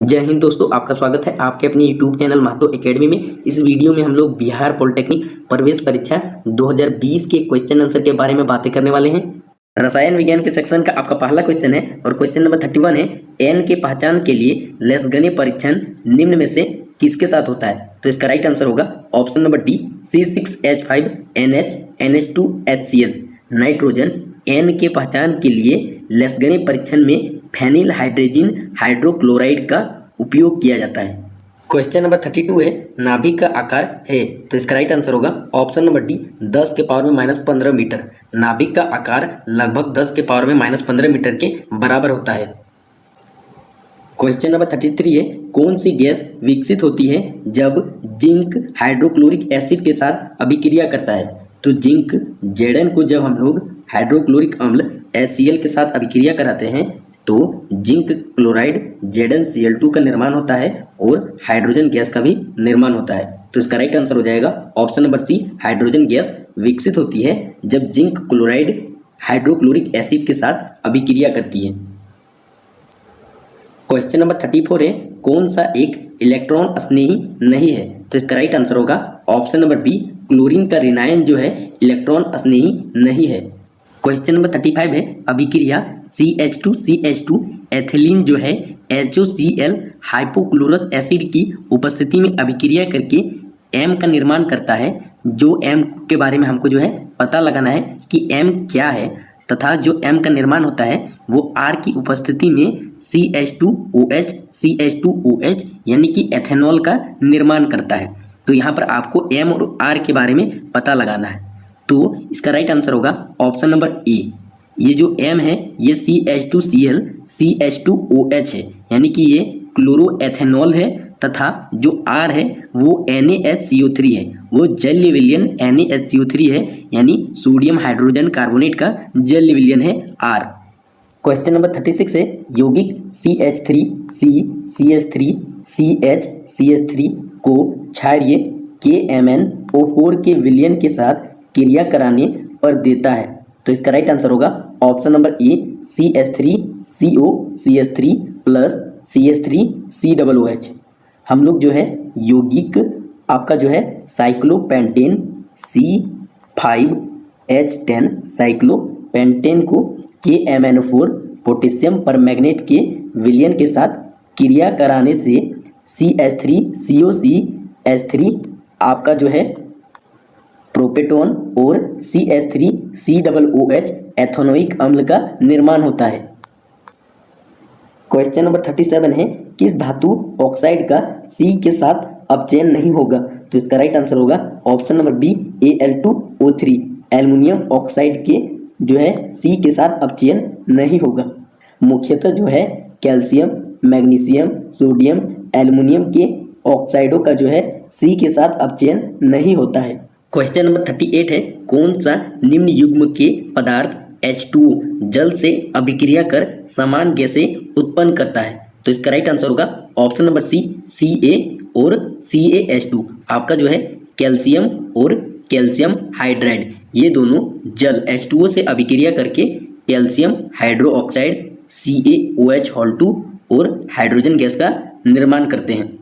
जय हिंद दोस्तों, आपका स्वागत है आपके अपने YouTube चैनल महतो एकेडमी में। इस वीडियो में हम लोग बिहार पॉलिटेक्निक प्रवेश परीक्षा 2020 के क्वेश्चन आंसर के बारे में बातें करने वाले हैं। रसायन विज्ञान के सेक्शन का आपका पहला क्वेश्चन है और क्वेश्चन नंबर 31 है। एन के पहचान के लिए लेसगनीय परीक्षण निम्न में से किसके साथ होता है? तो इसका राइट आंसर होगा option number D, C6H5NH NH2HCl। Nitrogen N के पहचान के लिए लेसगनीय परीक्षण में फेनिल हाइड्रोजन हाइड्रोक्लोराइड का उपयोग किया जाता है। क्वेश्चन नंबर 32 है, नाभिक का आकार है? तो इसका राइट आंसर होगा ऑप्शन नंबर डी, 10 के पावर में -15 मीटर। नाभिक का आकार लगभग 10 के पावर में -15 मीटर के बराबर होता है। क्वेश्चन नंबर 33 है, कौन सी गैस विकसित होती है जब जिंक हाइड्रोक्लोरिक एसिड के साथ अभिक्रिया करता है? तो जिंक Zn को जब हम लोग हाइड्रोक्लोरिक अम्ल HCl के साथ अभिक्रिया कराते हैं तो जिंक क्लोराइड ZnCl2 का निर्माण होता है और हाइड्रोजन गैस का भी निर्माण होता है। तो इसका राइट आंसर हो जाएगा option number C, hydrogen gas विकसित होती है जब जिंक क्लोराइड हाइड्रोक्लोरिक एसिड के साथ अभिक्रिया करती है। क्वेश्चन नंबर 34 है, कौन सा एक इलेक्ट्रॉन स्नेही नहीं है? तो इसका राइट आंसर होगा ऑप्शन नंबर बी, क्लोरीन का ऋणायन जो है इलेक्ट्रॉन स्नेही नहीं है। क्वेश्चन नंबर 35 है, अभिक्रिया CH2CH2 एथिलीन जो है HOCl हाइपोक्लोरस एसिड की उपस्थिति में अभिक्रिया करके M का निर्माण करता है। जो M के बारे में हमको जो है पता लगाना है कि M क्या है तथा जो M का निर्माण होता है वो R की उपस्थिति में CH2OH यानी कि एथेनॉल का निर्माण करता है। तो यहाँ पर आपको M और R के बारे में पता लगाना है। तो इसका राइट आंसर होगा ऑप्शन नंबर ए। ये जो M है ये CH2Cl CH2OH है यानी कि ये क्लोरोएथेनॉल है तथा जो R है वो NaHCO3 है, वो जलीय विलयन NaHCO3 है यानी सोडियम हाइड्रोजन कार्बोनेट का जलीय विलयन है R। क्वेश्चन नंबर 36 है, यौगिक CH3CCH3CH3 को क्षारीय KMnO4 के विलयन के साथ क्रिया कराने पर देता है। तो इसका राइट आंसर होगा ऑप्शन नंबर ए, CH3COCH3 प्लस CH3COOH। हम लोग जो है यौगिक आपका जो है साइक्लोपेंटेन C5H10 साइक्लोपेंटेन को KMnO4 पोटेशियम परमैंगनेट के विलयन के साथ क्रिया कराने से CH3COCH3 आपका जो है प्रोपेटोन और CH3COOH एथेनोइक अम्ल का निर्माण होता है। क्वेश्चन नंबर 37 है, किस धातु ऑक्साइड का C के साथ अपचयन नहीं होगा? तो इसका राइट आंसर होगा option number B, Al2O3। Aluminium oxide के जो है C के साथ अपचयन नहीं होगा। मुख्यतः जो है कैल्शियम, मैग्नीशियम, सोडियम, एल्युमिनियम के ऑक्साइडों का जो है C के साथ अपचयन नहीं होता है। क्वेश्चन नंबर 38 है, कौन सा निम्न युग्म के पदार्थ H2O जल से अभिक्रिया कर समान गैसें उत्पन्न करता है? तो इसका राइट आंसर होगा ऑप्शन नंबर सी, Ca और CaH2। आपका जो है कैल्शियम और कैल्शियम हाइड्राइड ये दोनों जल H2O से अभिक्रिया करके कैल्शियम हाइड्रो ऑक्साइड CaOH2 और हाइड्रोजन गैस का निर्माण करते हैं।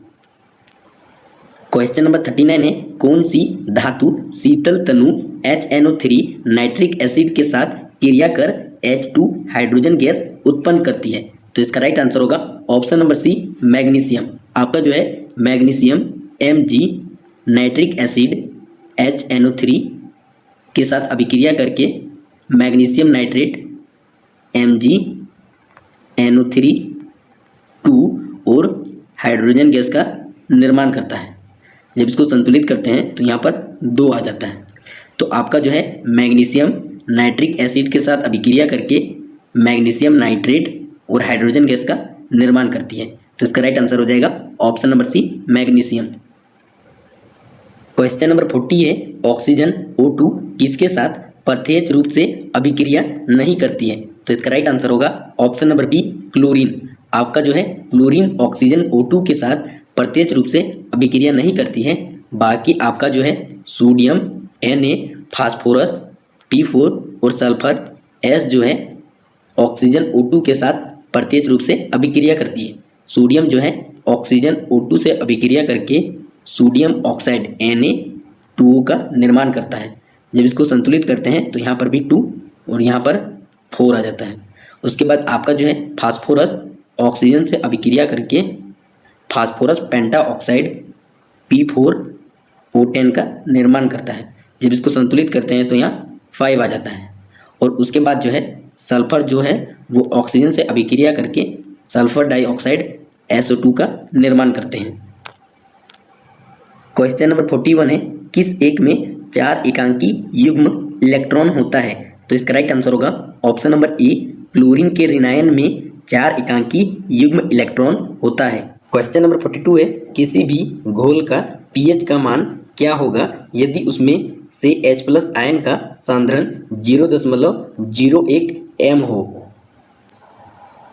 क्वेश्चन नंबर 39 है, कौन सी धातु शीतल तनु HNO3 नाइट्रिक एसिड के साथ क्रिया कर H2 हाइड्रोजन गैस उत्पन्न करती है? तो इसका राइट आंसर होगा ऑप्शन नंबर सी, मैग्नीशियम। आपका जो है magnesium Mg nitric acid HNO3 के साथ अभिक्रिया करके मैग्नीशियम नाइट्रेट MgNO3 और हाइड्रोजन गैस का निर्माण करता है। जब इसको संतुलित करते हैं तो यहाँ पर 2 आ जाता है। तो आपका जो है मैग्नीशियम नाइट्रिक एसिड के साथ अभिक्रिया करके मैग्नीशियम नाइट्रेट और हाइड्रोजन गैस का निर्माण करती है। तो इसका राइट आंसर हो जाएगा option number C, magnesium. Question number 40 है, ऑक्सीजन O2 किसके साथ प्रत्यक्ष रूप से अभिक्रिया नहीं करती है? तो इसका राइट आंसर होगा ऑप्शन नंबर बी, क्लोरीन। आपका जो है क्लोरीन ऑक्सीजन O2 के साथ प्रत्यक्ष रूप से अभिक्रिया नहीं करती है। बाकी आपका जो है सोडियम Na, फास्फोरस P4 और सल्फर S जो है ऑक्सीजन O2 के साथ प्रत्यक्ष रूप से अभिक्रिया करती है। सोडियम जो है ऑक्सीजन O2 से अभिक्रिया करके सोडियम ऑक्साइड Na2O का निर्माण करता है। जब इसको संतुलित करते हैं तो यहाँ पर भी 2 और यहाँ पर 4 आ जाता है। उसके बाद आपका जो है फास्फोरस ऑक्सीजन से अभिक्रिया करके फास्फोरस पेंटा ऑक्साइड P4O10 का निर्माण करता है। जब इसको संतुलित करते हैं तो यहाँ 5 आ जाता है। और उसके बाद जो है सल्फर जो है वो ऑक्सीजन से अभिक्रिया करके सल्फर डाइऑक्साइड SO2 का निर्माण करते हैं। क्वेश्चन नंबर 41 है, किस एक में 4 एकांकी युग्म इलेक्ट्रॉन होता है? तो इसका राइट आंसर होगा ऑप्शन नंबर ए, क्लोरीन के ऋणायन में 4 एकांकी युग्म इलेक्ट्रॉन होता है। क्वेश्चन नंबर 42 है, किसी भी घोल का pH का मान क्या होगा यदि उसमें से H+ आयन का सांद्रण 0.01 m हो?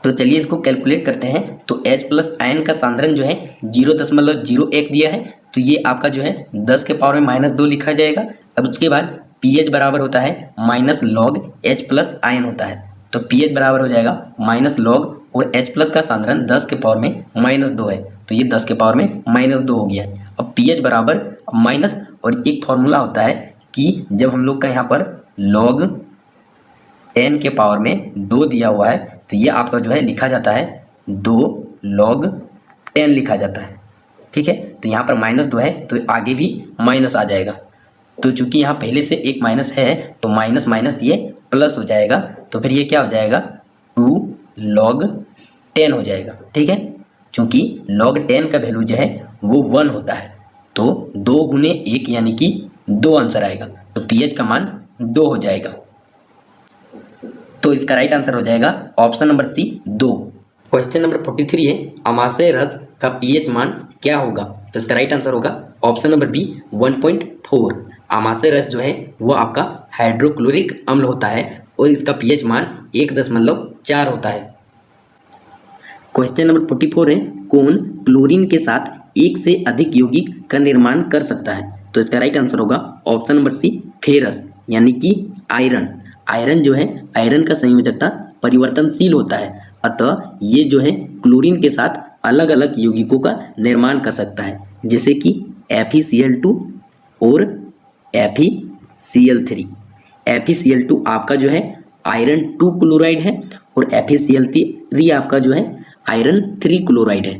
तो चलिए इसको कैलकुलेट करते हैं। तो H+ आयन का सांद्रण जो है 0.01 दिया है, तो ये आपका जो है 10 के पावर में -2 लिखा जाएगा। अब उसके बाद pH बराबर होता है -log H+ आयन होता है, तो pH बराबर हो जाएगा -log और H+ का सांद्रण 10 के पावर में -2 है, तो ये 10 के पावर में -2 हो गया। अब pH बराबर माइनस, और एक फॉर्मूला होता है कि जब हम लोग का यहाँ पर log n के पावर में 2 दिया हुआ है तो ये आपका जो है लिखा जाता है 2 log 10 लिखा जाता है। ठीक है, तो यहाँ पर -2 है तो आगे भी माइनस आ जाएगा। तो चूंकि यहाँ पहले से एक माइनस है तो माइनस माइनस ये प्लस हो जाएगा, तो फिर ये क्या हो जाएगा 2 log 10 हो जाएगा। ठीक है, चूंकि log 10 का वैल्यू जो है वो 1 होता है, तो 2 गुने 1 यानी कि 2 आंसर आएगा, तो pH का मान 2 हो जाएगा। तो इसका राइट आंसर हो जाएगा option number C 2। Question number 43 है, अमाशय रस का pH मान क्या होगा? तो इसका राइट आंसर होगा ऑप्शन नंबर बी 1.4। अमाशय रस जो है वो आपका हाइड्रोक्लोरिक अम्ल होता है और इसका pH मान 1.4 होता है। क्वेश्चन नंबर 44 है, कौन क्लोरीन के साथ एक से अधिक यौगिक का निर्माण कर सकता है? तो इसका राइट आंसर होगा ऑप्शन नंबर सी फेरस यानी कि आयरन। आयरन जो है आयरन का संयोजकता परिवर्तनशील होता है, अतः ये जो है क्लोरीन के साथ अलग अलग यौगिकों का निर्माण कर सकता है, जैसे कि FeCl2 और FeCl3। FeCl2 आपका जो है आयरन 2 क्लोराइड है और FeCl3 आपका जो है आयरन 3 क्लोराइड है।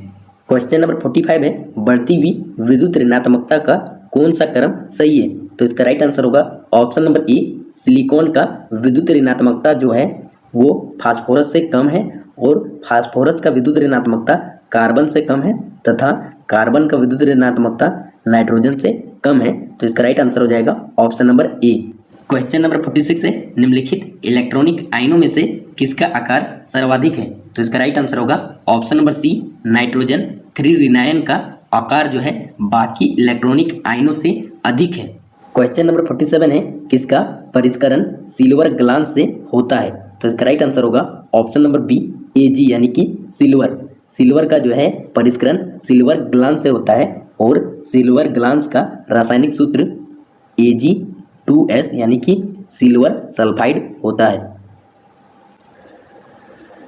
क्वेश्चन नंबर 45 है, बढ़ती हुई विद्युत ऋणात्मकता का कौन सा क्रम सही है? तो इसका राइट आंसर होगा ऑप्शन नंबर ए, सिलिकॉन का विद्युत ऋणात्मकता जो है वो फास्फोरस से कम है और फास्फोरस का विद्युत ऋणात्मकता कार्बन से कम है तथा कार्बन का विद्युत ऋणात्मकता नाइट्रोजन से कम है, तो इसका राइट आंसर हो जाएगा ऑप्शन नंबर ए। क्वेश्चन नंबर 46 है, निम्नलिखित इलेक्ट्रॉनिक आयनों में से किसका आकार सर्वाधिक है? तो इसका राइट आंसर होगा ऑप्शन नंबर सी, नाइट्रोजन 3 ऋणायन का आकार जो है बाकी इलेक्ट्रॉनिक आयनों से अधिक है। क्वेश्चन नंबर 47 है, किसका परिष्करण सिल्वर ग्लास से होता है? तो इसका राइट आंसर होगा ऑप्शन नंबर बी, Ag यानी कि सिल्वर। सिल्वर का जो है परिष्करण सिल्वर ग्लास से होता है और सिल्वर ग्लास का रासायनिक सूत्र Ag2S यानी कि सिल्वर सल्फाइड होता है।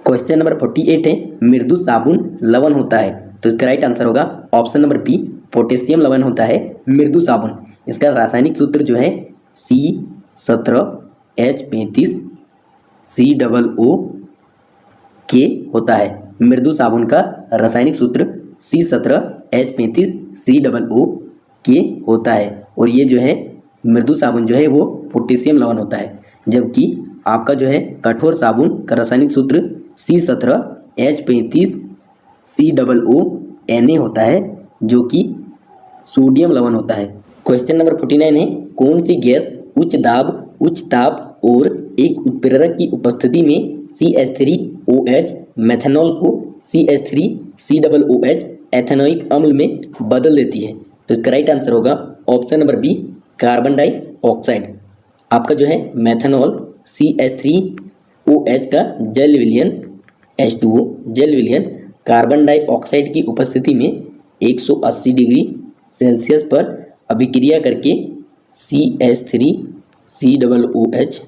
क्वेश्चन नंबर 48 है, मृदु साबुन लवण होता है? तो इसका राइट आंसर होगा ऑप्शन नंबर बी, पोटेशियम लवण होता है मृदु साबुन। इसका रासायनिक सूत्र जो है C17H35COO होता है। मृदु साबुन का रासायनिक सूत्र C17H35COO होता है और ये जो है मृदु साबुन जो है वो पोटेशियम लवण होता है, जबकि आपका जो है कठोर साबुन का रासायनिक सूत्र C17H35COO होता है जो कि सोडियम लवण होता है। क्वेश्चन नंबर 49 है, कौन सी गैस उच्च दाब, उच्च ताप और एक उत्प्रेरक की उपस्थिति में CH3OH मेथनॉल को CH3COOH एथेनोइक अम्ल में बदल देती है? तो इसका राइट आंसर होगा option number B, carbon dioxide. आपका जो है मेथनॉल CH3OH का जल विलयन H2O जल विलयन कार्बन डाइऑक्साइड की उपस्थिति में 180 डिग्री सेल्सियस पर अभिक्रिया करके CH3COOH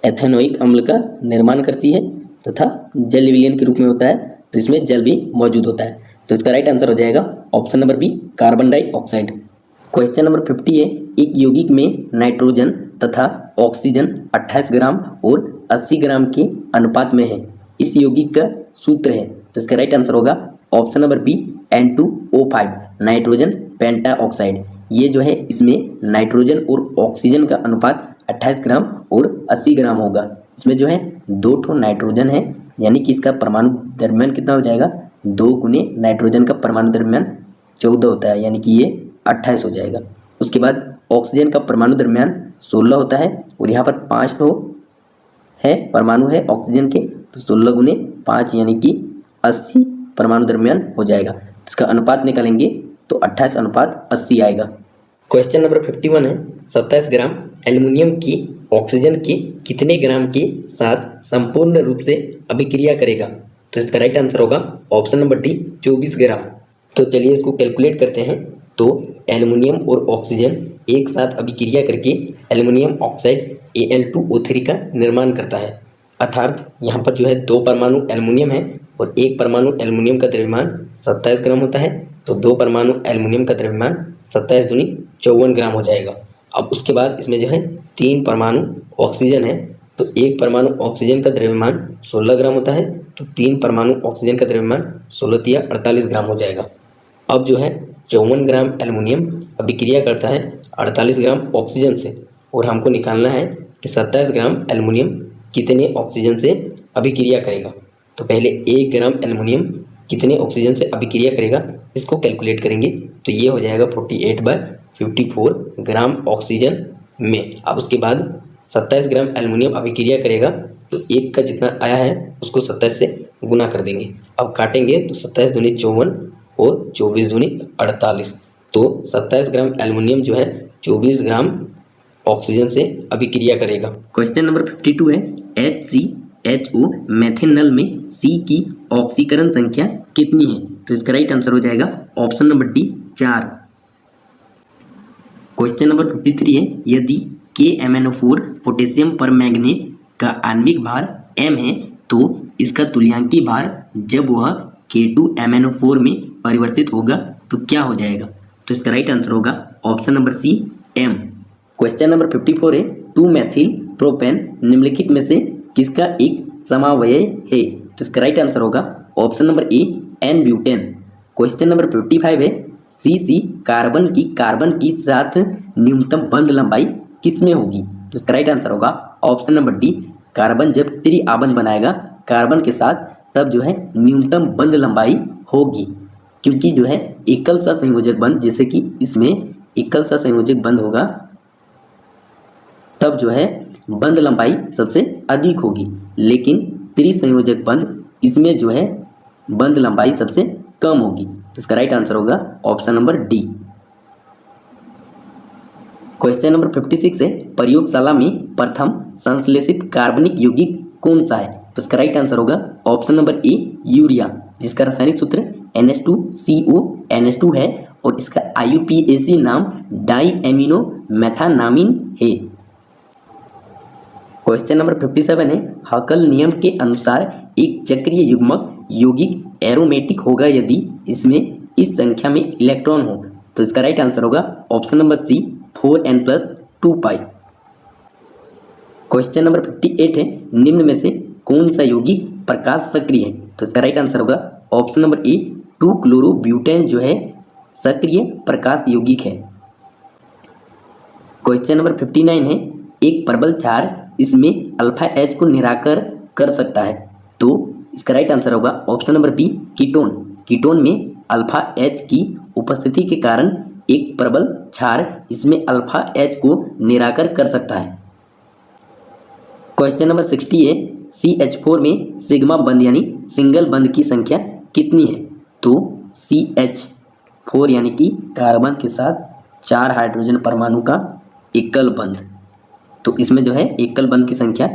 एथेनोइक अम्ल का निर्माण करती है तथा जल विलयन के रूप में होता है तो इसमें जल भी मौजूद होता है। तो इसका राइट आंसर हो जाएगा option number B, carbon dioxide. Question number 50 है, एक यौगिक में नाइट्रोजन तथा ऑक्सीजन 28 ग्राम और 80 ग्राम के अनुपात में है। इस यौगिक का सूत्र है। तो इसका राइट आंसर होगा option number B, N2O5, nitrogen pentoxide. ये जो है इसमें नाइट्रोजन और ऑक्सीजन का अनुपात 28 ग्राम और 80 ग्राम होगा। इसमें जो है 2 नाइट्रोजन है, यानी कि इसका परमाणु द्रव्यमान कितना हो जाएगा, 2 गुने नाइट्रोजन का परमाणु द्रव्यमान 14 होता है, यानी कि ये 28 हो जाएगा। उसके बाद ऑक्सीजन का परमाणु द्रव्यमान 16 होता है और यहाँ पर 5 है परमाणु है ऑक्सीजन के, तो 16 गुने 5 यानी कि 80 परमाणु द्रव्यमान हो जाएगा। इसका अनुपात निकालेंगे तो 28 अनुपात 80 आएगा। क्वेश्चन नंबर 51 है, 27 ग्राम एल्युमिनियम की ऑक्सीजन के कितने ग्राम के साथ संपूर्ण रूप से अभिक्रिया करेगा। तो इसका राइट आंसर होगा ऑप्शन नंबर डी, 24 ग्राम। तो चलिए इसको कैलकुलेट करते हैं। तो एल्युमिनियम और ऑक्सीजन एक साथ अभिक्रिया करके एल्युमिनियम ऑक्साइड Al2O3 का निर्माण करता है। अर्थात यहाँ पर जो है 2 परमाणु एल्युमिनियम है और 1 परमाणु एल्युमिनियम का द्रव्यमान 27 ग्राम होता है। तो 2 परमाणु एल्युमिनियम का द्रव्यमान 27 दूनी 54 ग्राम हो जाएगा। अब उसके बाद इसमें जो है 3 परमाणु ऑक्सीजन है, तो 1 परमाणु ऑक्सीजन का द्रव्यमान 16 ग्राम होता है। तो 3 परमाणु ऑक्सीजन का द्रव्यमान 16 तिया 48 ग्राम हो जाएगा। अब जो है 54 ग्राम एल्युमिनियम अभिक्रिया करता है 48 ग्राम ऑक्सीजन से, और हमको निकालना है कि 27 ग्राम एल्युमिनियम कितने ऑक्सीजन से अभिक्रिया करेगा। तो पहले 1 ग्राम एल्युमिनियम कितने ऑक्सीजन से अभिक्रिया करेगा, इसको कैलकुलेट करेंगे। तो ये हो जाएगा 48/54 ग्राम ऑक्सीजन में। अब उसके बाद 27 ग्राम एल्युमिनियम अभिक्रिया करेगा, तो 1 का जितना आया है उसको 27 से गुना कर देंगे। अब काटेंगे तो 27 दूनी 54 और 24 दूनी 48। तो 27 ग्राम एल्युमिनियम जो है 24 ग्राम ऑक्सीजन से अभिक्रिया करेगा। क्वेश्चन नंबर 52 है, HCHO मेथिनल में C की ऑक्सीकरण संख्या कितनी है। तो इसका राइट आंसर हो जाएगा option number D, 4। Question number 53 है, यदि KMnO4 पोटेशियम परमैंगनेट का आणविक भार m है, तो इसका तुल्यांकी भार जब वह K2MnO4 में परिवर्तित होगा तो क्या हो जाएगा। तो इसका राइट आंसर होगा option number C, m। Question number 54 है, 2-मेथिल प्रोपेन निम्नलिखित में से किसका एक समावयव है। तो इसका राइट आंसर होगा option number A, N butane. Question number 55 है, CC कार्बन की साथ न्यूनतम बंध लंबाई किसमें होगी। तो इसका राइट आंसर होगा ऑप्शन नंबर डी, कार्बन जब त्रिआबंध बनाएगा कार्बन के साथ तब जो है न्यूनतम बंध लंबाई होगी, क्योंकि जो है एकल सहसंयोजक बंध, जैसे कि इसमें एकल सहसंयोजक बंध होगा तब जो है बंध लंबाई सबसे अधिक होगी, लेकिन त्रिसंयोजक बंध इसमें जो है बंध लंबाई सबसे कम होगी। तो इसका राइट आंसर होगा option number D. Question number 56 है, प्रयोगशाला में प्रथम संश्लेषित कार्बनिक यौगिक कौन सा है। तो इसका राइट आंसर होगा ऑप्शन नंबर ए, यूरिया, जिसका रासायनिक सूत्र NH2CO NH2 है और इसका IUPAC नाम डाईएमिनो मेथानामिन है। क्वेश्चन नंबर 57 है, हकल नियम के अनुसार एक चक्रीय युग्मक यौगिक एरोमेटिक होगा यदि इसमें इस संख्या में इलेक्ट्रॉन हो। तो इसका राइट आंसर होगा option number C, 4n+2π। Question number 58 है, निम्न में से कौन सा यौगिक प्रकाश सक्रिय है। तो इसका राइट आंसर होगा ऑप्शन नंबर ए, 2-क्लोरोब्यूटेन जो है सक्रिय प्रकाश यौगिक है। क्वेश्चन नंबर 59 है, एक प्रबल क्षार इसमें अल्फा H को निराकर कर सकता है। तो इसका राइट आंसर होगा option number B, ketone. Ketone में अल्फा H की उपस्थिति के कारण एक प्रबल क्षार इसमें अल्फा H को निराकर कर सकता है। क्वेश्चन नंबर 60 है, CH4 में सिग्मा बंध यानी सिंगल बंध की संख्या कितनी है। तो CH4 यानी कि कार्बन के साथ 4 हाइड्रोजन परमाणु का एकल बंध, तो इसमें जो है एकल बंध की संख्या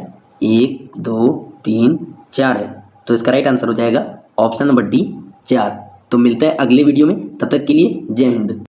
1, 2, 3, 4 है। तो इसका राइट आंसर हो जाएगा ऑप्शन नंबर डी, 4। तो मिलते हैं अगले वीडियो में, तब तक के लिए जय हिंद।